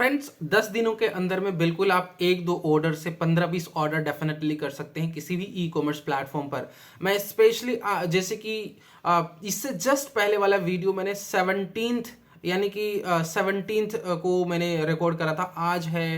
Friends 10 दिनों के अंदर में बिल्कुल आप एक दो ऑर्डर से 15-20 ऑर्डर डेफिनेटली कर सकते हैं किसी भी ई कॉमर्स प्लेटफॉर्म पर। मैं स्पेशली जैसे कि इससे जस्ट पहले वाला वीडियो मैंने 17th यानी कि 17th को मैंने रिकॉर्ड करा था। आज है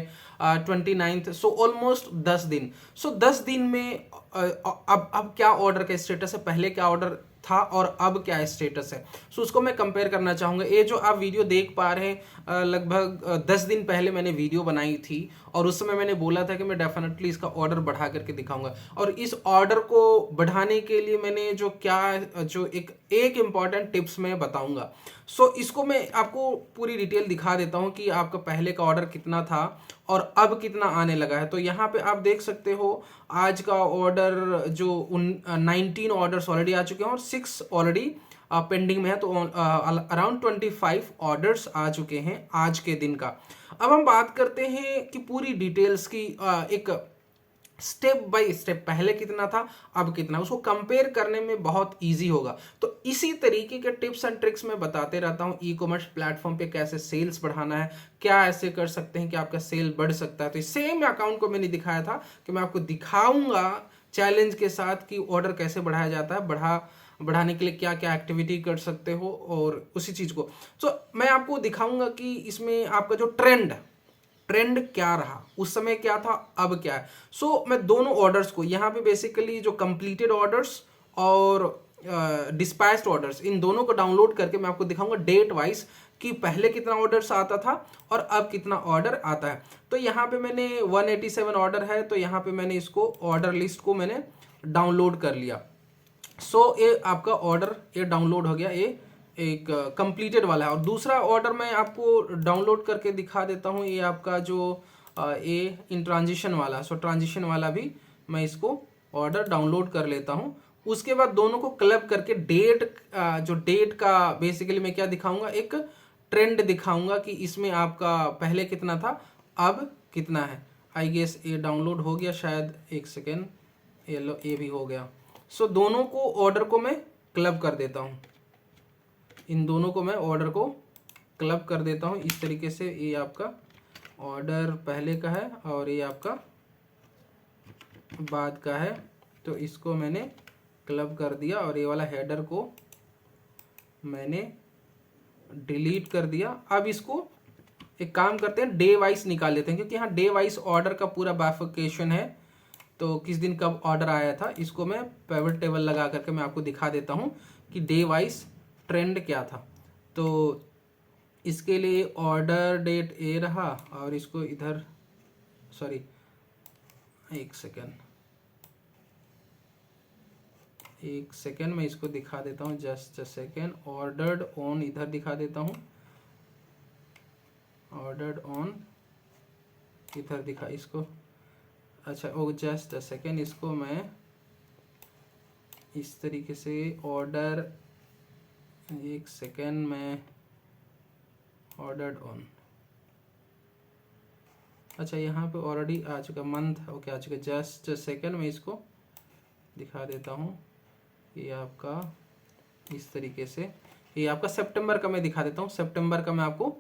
29th, सो ऑलमोस्ट 10 दिन। सो 10 दिन में अब क्या ऑर्डर का स्टेटस है, पहले क्या ऑर्डर था और अब क्या स्टेटस है, सो उसको मैं कंपेयर करना चाहूँगा। ये जो आप वीडियो देख पा रहे हैं लगभग 10 दिन पहले मैंने वीडियो बनाई थी और उस समय मैंने बोला था कि मैं डेफिनेटली इसका ऑर्डर बढ़ा करके दिखाऊंगा। और इस ऑर्डर को बढ़ाने के लिए मैंने जो एक इम्पॉर्टेंट टिप्स मैं बताऊंगा। सो इसको मैं आपको पूरी डिटेल दिखा देता हूँ कि आपका पहले का ऑर्डर कितना था और अब कितना आने लगा है। तो यहाँ पे आप देख सकते हो आज का ऑर्डर जो 19 ऑर्डर्स ऑलरेडी आ चुके हैं और 6 ऑलरेडी पेंडिंग में है। तो अराउंड 25 ऑर्डर्स आ चुके हैं आज के दिन का। अब हम बात करते हैं कि पूरी डिटेल्स की, एक स्टेप बाय स्टेप पहले कितना था अब कितना, उसको कंपेयर करने में बहुत इजी होगा। तो इसी तरीके के टिप्स एंड ट्रिक्स मैं बताते रहता हूँ ई कॉमर्स प्लेटफॉर्म पे कैसे सेल्स बढ़ाना है, क्या ऐसे कर सकते हैं कि आपका सेल बढ़ सकता है। तो सेम अकाउंट को मैंने दिखाया था कि मैं आपको दिखाऊंगा चैलेंज के साथ कि ऑर्डर कैसे बढ़ाया जाता है, बढ़ाने के लिए क्या क्या एक्टिविटी कर सकते हो और उसी चीज को। तो मैं आपको दिखाऊंगा कि इसमें आपका जो ट्रेंड क्या रहा, उस समय क्या था अब क्या है। सो मैं दोनों ऑर्डर्स को यहाँ पे बेसिकली जो कंप्लीटेड ऑर्डर्स और डिस्पैच्ड ऑर्डर्स, इन दोनों को डाउनलोड करके मैं आपको दिखाऊंगा डेट वाइज कि पहले कितना ऑर्डर्स आता था और अब कितना ऑर्डर आता है। तो यहाँ पे मैंने 187 ऑर्डर है, तो यहाँ पे मैंने इसको ऑर्डर लिस्ट को मैंने डाउनलोड कर लिया। सो ये आपका ऑर्डर ये डाउनलोड हो गया, ये एक कंप्लीटेड वाला है। और दूसरा ऑर्डर मैं आपको डाउनलोड करके दिखा देता हूँ, ये आपका जो ये इन ट्रांजिशन वाला, सो ट्रांजिशन वाला भी मैं इसको ऑर्डर डाउनलोड कर लेता हूँ। उसके बाद दोनों को क्लब करके जो डेट का बेसिकली मैं क्या दिखाऊंगा, एक ट्रेंड दिखाऊंगा कि इसमें आपका पहले कितना था अब कितना है। आई गेस ये डाउनलोड हो गया शायद, एक सेकेंड, ये लो ये भी हो गया। सो दोनों को ऑर्डर को मैं क्लब कर देता हूँ, इन दोनों को मैं ऑर्डर को क्लब कर देता हूँ इस तरीके से। ये आपका ऑर्डर पहले का है और ये आपका बाद का है, तो इसको मैंने क्लब कर दिया और ये वाला हेडर को मैंने डिलीट कर दिया। अब इसको एक काम करते हैं, डे वाइज निकाल लेते हैं, क्योंकि यहाँ डे वाइज ऑर्डर का पूरा बाइफिकेशन है। तो किस दिन कब ऑर्डर आया था, इसको मैं पिवट टेबल लगा करके मैं आपको दिखा देता हूँ कि डे वाइज ट्रेंड क्या था। तो इसके लिए ऑर्डर डेट ए रहा और इसको इधर, सॉरी एक सेकेंड मैं इसको दिखा देता हूँ, just a second. Ordered on इधर दिखा देता हूँ, ऑर्डर्ड ऑन इधर दिखा इसको, अच्छा ओ जस्ट अ सेकेंड, इसको मैं इस तरीके से ऑर्डर, एक सेकेंड में ऑर्डर्ड ऑन, अच्छा यहाँ पे ऑलरेडी आ चुका मंथ, ओके आ चुका, जस्ट सेकेंड में इसको दिखा देता हूँ। ये आपका इस तरीके से, ये आपका सितंबर का मैं दिखा देता हूँ। सितंबर का मैं आपको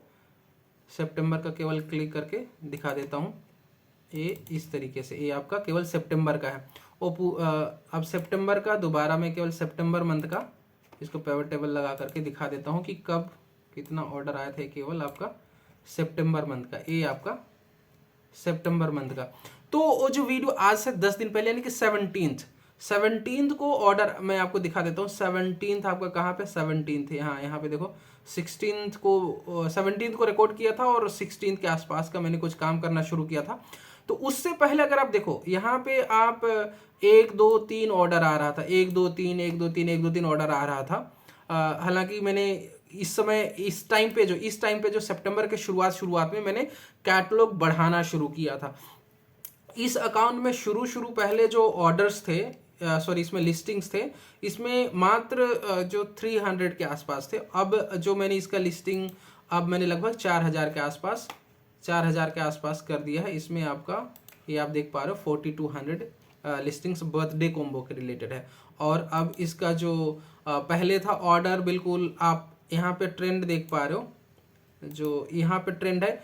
सितंबर का केवल क्लिक करके दिखा देता हूँ, ये इस तरीके से, ये आपका केवल सितंबर का है। अब सितंबर का दोबारा मैं केवल सितंबर मंथ का इसको पिवट टेबल लगा करके दिखा देता हूँ कि कब कितना ऑर्डर आया था, केवल आपका सितंबर मंथ का, ये आपका सितंबर मंथ का। तो वो जो वीडियो आज से 10 दिन पहले यानी कि 17th को ऑर्डर मैं आपको दिखा देता हूँ। 17th आपका कहाँ पे, 17th यहाँ पे देखो, 17th को रिकॉर्ड किया था और 16th के आसपास का मैंने कुछ काम करना शुरू किया था। तो उससे पहले अगर आप देखो यहाँ पे आप 1 2 3 ऑर्डर आ रहा था, 1 2 3 1 2 3 1 2 3 ऑर्डर आ रहा था। हालांकि मैंने इस टाइम पे जो सितंबर के शुरुआत में मैंने कैटलॉग बढ़ाना शुरू किया था। इस अकाउंट में शुरू पहले जो ऑर्डर्स थे, सॉरी इसमें लिस्टिंग्स थे, इसमें मात्र जो 300 के आसपास थे। अब जो मैंने इसका लिस्टिंग अब मैंने लगभग 4000 के आसपास कर दिया है। इसमें आपका ये आप देख पा रहे हो 4200 लिस्टिंग्स बर्थडे कॉम्बो के रिलेटेड है। और अब इसका जो पहले था ऑर्डर, बिल्कुल आप यहाँ पे ट्रेंड देख पा रहे हो, जो यहाँ पे ट्रेंड है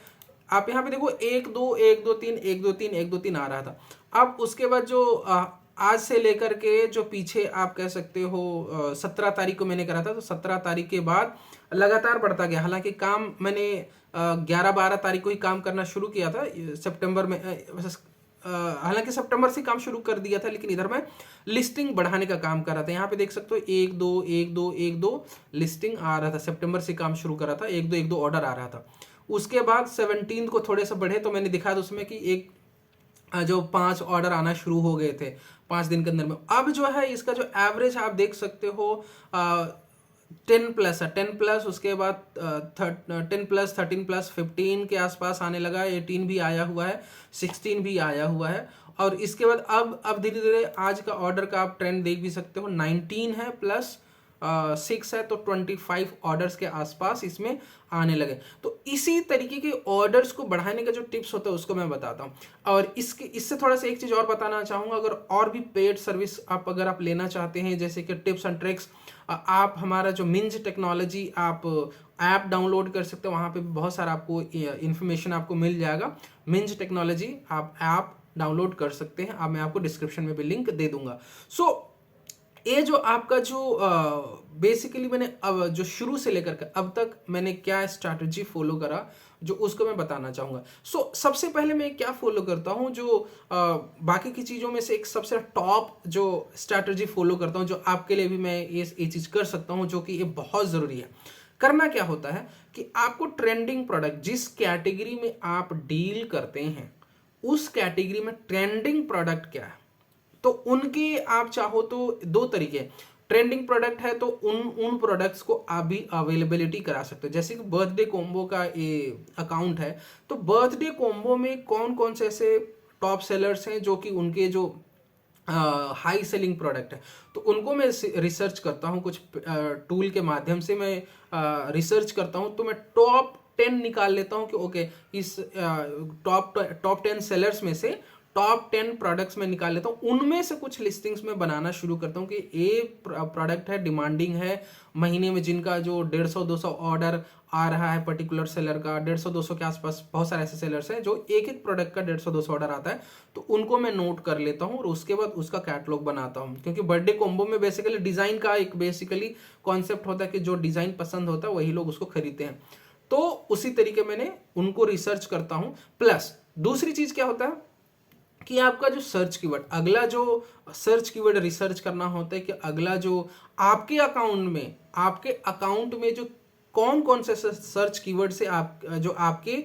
आप यहाँ पे देखो 1 2 1 2 3 1 2 3 1 2 3 आ रहा था। अब उसके बाद जो आज से लेकर के जो पीछे आप कह सकते हो 17 तारीख को मैंने करा था, तो 17 तारीख के बाद लगातार बढ़ता गया। हालांकि काम मैंने 11 12 तारीख को ही काम करना शुरू किया था सितंबर में, हालांकि सितंबर से काम शुरू कर दिया था, लेकिन इधर मैं लिस्टिंग बढ़ाने का काम कर रहा था। यहाँ पे देख सकते हो 1 2 1 2 1 2 लिस्टिंग आ रहा था। सितंबर से काम शुरू करा था, 1 2 ऑर्डर आ रहा था। उसके बाद 17 को थोड़े से बढ़े, तो मैंने दिखाया था उसमें कि एक जो 5 ऑर्डर आना शुरू हो गए थे 5 दिन के अंदर में। अब जो है इसका जो एवरेज आप देख सकते हो 10+ है, 10+, उसके बाद 10+, 13+, 15 के आसपास आने लगा है, 18 भी आया हुआ है, 16 भी आया हुआ है। और इसके बाद अब धीरे धीरे आज का ऑर्डर का आप ट्रेंड देख भी सकते हो, 19 है प्लस 6 है, तो 25 ऑर्डर्स के आसपास इसमें आने लगे। तो इसी तरीके के ऑर्डर्स को बढ़ाने का जो टिप्स होता है उसको मैं बताता हूँ। और इससे थोड़ा सा एक चीज़ और बताना चाहूँगा, अगर और भी पेड सर्विस अगर आप लेना चाहते हैं, जैसे कि टिप्स एंड ट्रिक्स, आप हमारा जो मिंज टेक्नोलॉजी आप ऐप डाउनलोड कर सकते हो, वहाँ पे बहुत सारा आपको इन्फॉर्मेशन आपको मिल जाएगा। मिंज टेक्नोलॉजी आप ऐप डाउनलोड कर सकते हैं, अब मैं आपको डिस्क्रिप्शन में भी लिंक दे दूंगा। ये जो आपका जो बेसिकली मैंने अब जो शुरू से लेकर के अब तक मैंने क्या स्ट्रैटेजी फॉलो करा, जो उसको मैं बताना चाहूँगा। सबसे पहले मैं क्या फॉलो करता हूँ, जो बाकी की चीज़ों में से एक सबसे टॉप जो स्ट्रैटेजी फॉलो करता हूँ, जो आपके लिए भी मैं ये चीज़ कर सकता हूँ, जो कि ये बहुत ज़रूरी है। करना क्या होता है कि आपको ट्रेंडिंग प्रोडक्ट, जिस कैटेगरी में आप डील करते हैं उस कैटेगरी में ट्रेंडिंग प्रोडक्ट क्या है, तो उनके आप चाहो तो दो तरीके, ट्रेंडिंग प्रोडक्ट है तो उन प्रोडक्ट्स को आप भी अवेलेबिलिटी करा सकते हो। जैसे कि बर्थडे कॉम्बो का ये अकाउंट है, तो बर्थडे कॉम्बो में कौन कौन से ऐसे टॉप सेलर्स हैं जो कि उनके जो हाई सेलिंग प्रोडक्ट है, तो उनको मैं रिसर्च करता हूँ। कुछ टूल के माध्यम से मैं रिसर्च करता हूँ, तो मैं टॉप 10 निकाल लेता हूँ कि ओके इस टॉप 10 सेलर्स में से टॉप 10 प्रोडक्ट्स में निकाल लेता हूँ। उनमें से कुछ लिस्टिंग्स में बनाना शुरू करता हूँ कि ये प्रोडक्ट है, डिमांडिंग है, महीने में जिनका जो 150-200 ऑर्डर आ रहा है पर्टिकुलर सेलर का, 150-200 के आसपास बहुत सारे ऐसे सेलर्स हैं जो एक एक प्रोडक्ट का 150-200 ऑर्डर आता है, तो उनको मैं नोट कर लेता हूँ और उसके बाद उसका कैटलॉग बनाता हूँ। क्योंकि बर्थडे कॉम्बो में बेसिकली डिज़ाइन का एक बेसिकली कॉन्सेप्ट होता है कि जो डिज़ाइन पसंद होता है वही लोग उसको खरीदते हैं। तो उसी तरीके मैंने उनको रिसर्च करता हूँ। प्लस दूसरी चीज़ क्या होता है कि आपका जो सर्च कीवर्ड, अगला जो सर्च कीवर्ड रिसर्च करना होता है कि अगला जो आपके अकाउंट में जो कौन कौन से सर्च कीवर्ड से आप जो आपके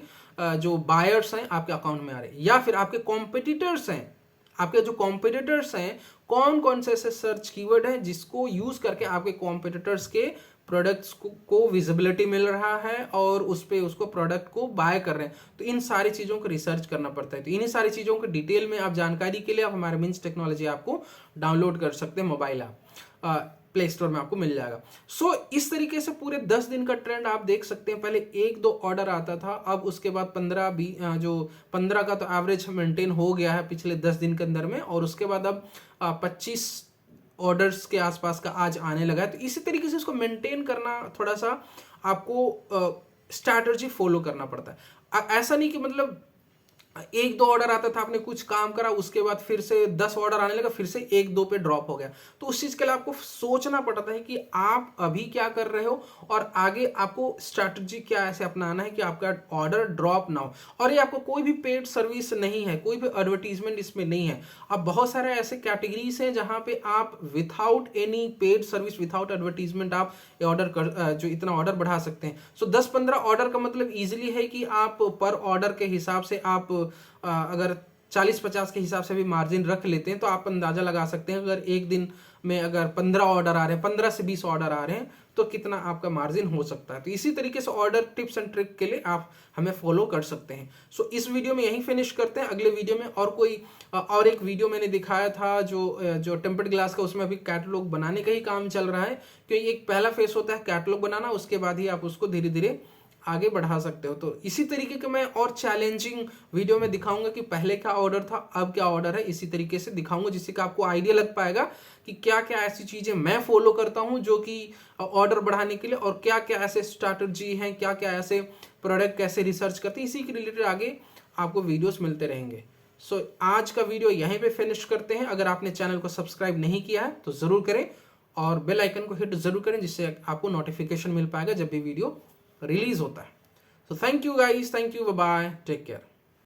जो बायर्स हैं आपके अकाउंट में आ रहे हैं, या फिर आपके कॉम्पिटिटर्स हैं, आपके जो कॉम्पिटिटर्स हैं कौन कौन से ऐसे सर्च कीवर्ड हैं जिसको यूज करके आपके कॉम्पिटिटर्स के प्रोडक्ट्स को विजिबिलिटी मिल रहा है और उस पे उसको प्रोडक्ट को बाय कर रहे हैं। तो इन सारी चीज़ों को रिसर्च करना पड़ता है। तो इन्हीं सारी चीज़ों को डिटेल में आप जानकारी के लिए आप हमारे मिंज टेक्नोलॉजी आपको डाउनलोड कर सकते हैं, मोबाइल ऐप प्ले स्टोर में आपको मिल जाएगा। इस तरीके से पूरे 10 दिन का ट्रेंड आप देख सकते हैं। पहले 1-2 ऑर्डर आता था, अब उसके बाद 15 का तो एवरेज मेंटेन हो गया है पिछले 10 दिन के अंदर में, और उसके बाद अब 25 ऑर्डर्स के आसपास का आज आने लगा है। तो इसी तरीके से इसको मेंटेन करना थोड़ा सा आपको स्ट्रैटेजी फॉलो करना पड़ता है। ऐसा नहीं कि मतलब 1-2 ऑर्डर आता था, आपने कुछ काम करा, उसके बाद फिर से 10 ऑर्डर आने लगा, फिर से 1-2 पे ड्रॉप हो गया। तो उस चीज के लिए आपको सोचना पड़ता है कि आप अभी क्या कर रहे हो और आगे आपको स्ट्रैटेजी क्या ऐसे अपनाना है कि आपका ऑर्डर ड्रॉप ना हो। और ये आपको कोई भी पेड सर्विस नहीं है, कोई भी एडवर्टीजमेंट इसमें नहीं है। अब बहुत सारे ऐसे कैटेगरीज हैं जहां पे आप without any paid service, without advertisement आप ऑर्डर जो इतना ऑर्डर बढ़ा सकते हैं। 10-15 ऑर्डर का मतलब इजीली है कि आप पर ऑर्डर के हिसाब से आप अगर 40-50 के हिसाब से भी मार्जिन रख लेते हैं तो आप अंदाजा लगा सकते हैं अगर एक दिन में अगर 15 ऑर्डर आ रहे हैं, 15 से 20 ऑर्डर आ रहे हैं, तो कितना आपका मार्जिन हो सकता है। तो इसी तरीके से ऑर्डर टिप्स एंड ट्रिक के लिए आप हमें फॉलो कर सकते हैं। इस वीडियो में यहीं फिनिश करते हैं। अगले वीडियो में और एक वीडियो मैंने दिखाया था जो टेम्पर्ड ग्लास का, उसमें अभी कैटलॉग बनाने का ही काम चल रहा है, क्योंकि एक पहला फेस होता है कैटलॉग बनाना, उसके बाद ही आप उसको धीरे धीरे आगे बढ़ा सकते हो। तो इसी तरीके के मैं और चैलेंजिंग वीडियो में दिखाऊंगा कि पहले क्या ऑर्डर था, अब क्या ऑर्डर है, इसी तरीके से दिखाऊंगा, जिससे कि आपको आइडिया लग पाएगा कि क्या क्या ऐसी चीजें मैं फॉलो करता हूं जो कि ऑर्डर बढ़ाने के लिए, और क्या क्या ऐसे स्ट्रैटेजी हैं, क्या क्या ऐसे प्रोडक्ट कैसे रिसर्च करते हैं, इसी के रिलेटेड आगे आपको वीडियोस मिलते रहेंगे। सो आज का वीडियो यहीं पे फिनिश करते हैं। अगर आपने चैनल को सब्सक्राइब नहीं किया है तो ज़रूर करें और बेल आइकन को हिट ज़रूर करें, जिससे आपको नोटिफिकेशन मिल पाएगा जब भी वीडियो रिलीज होता है। So thank you guys, thank you, bye bye, take care.